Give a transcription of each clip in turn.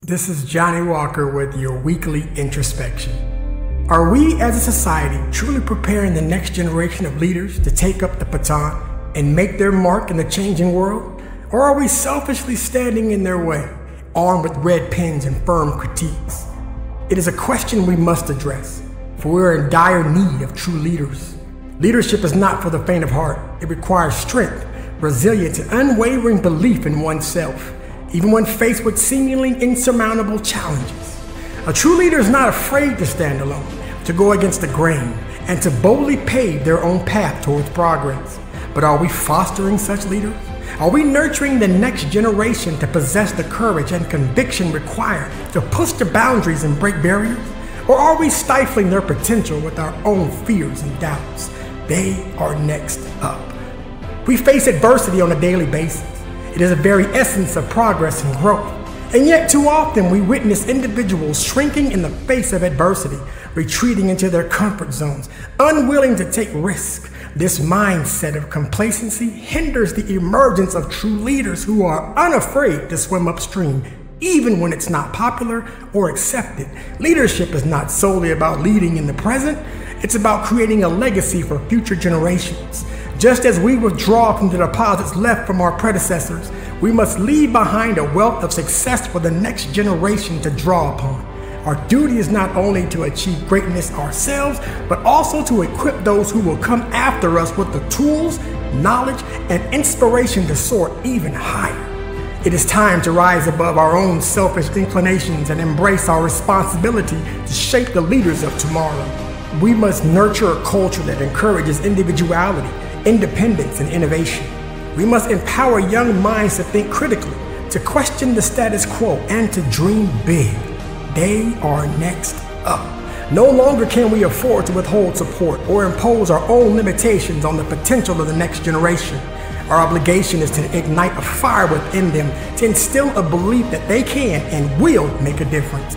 This is Johnnie Walker with your weekly introspection. Are we as a society truly preparing the next generation of leaders to take up the baton and make their mark in the changing world? Or are we selfishly standing in their way, armed with red pens and firm critiques? It is a question we must address, for we are in dire need of true leaders. Leadership is not for the faint of heart. It requires strength, resilience, and unwavering belief in oneself, even when faced with seemingly insurmountable challenges. A true leader is not afraid to stand alone, to go against the grain, and to boldly pave their own path towards progress. But are we fostering such leaders? Are we nurturing the next generation to possess the courage and conviction required to push the boundaries and break barriers? Or are we stifling their potential with our own fears and doubts? They are next up. We face adversity on a daily basis. It is the very essence of progress and growth. And yet too often we witness individuals shrinking in the face of adversity, retreating into their comfort zones, unwilling to take risks. This mindset of complacency hinders the emergence of true leaders who are unafraid to swim upstream, even when it's not popular or accepted. Leadership is not solely about leading in the present. It's about creating a legacy for future generations. Just as we withdraw from the deposits left from our predecessors, we must leave behind a wealth of success for the next generation to draw upon. Our duty is not only to achieve greatness ourselves, but also to equip those who will come after us with the tools, knowledge, and inspiration to soar even higher. It is time to rise above our own selfish inclinations and embrace our responsibility to shape the leaders of tomorrow. We must nurture a culture that encourages individuality, independence, and innovation. We must empower young minds to think critically, to question the status quo, and to dream big. They are next up. No longer can we afford to withhold support or impose our own limitations on the potential of the next generation. Our obligation is to ignite a fire within them, to instill a belief that they can and will make a difference.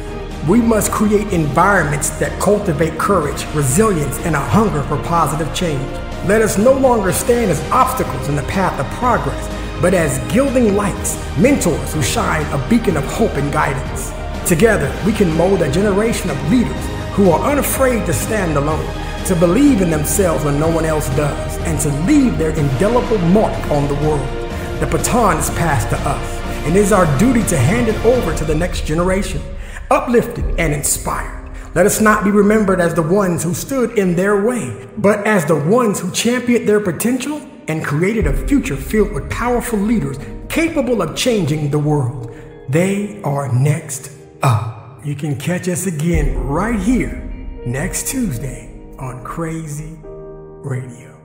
We must create environments that cultivate courage, resilience, and a hunger for positive change. Let us no longer stand as obstacles in the path of progress, but as gilding lights, mentors who shine a beacon of hope and guidance. Together, we can mold a generation of leaders who are unafraid to stand alone, to believe in themselves when no one else does, and to leave their indelible mark on the world. The baton is passed to us, and it is our duty to hand it over to the next generation, uplifted and inspired. Let us not be remembered as the ones who stood in their way, but as the ones who championed their potential and created a future filled with powerful leaders capable of changing the world. They are next up. You can catch us again right here next Tuesday on Crazy Radio.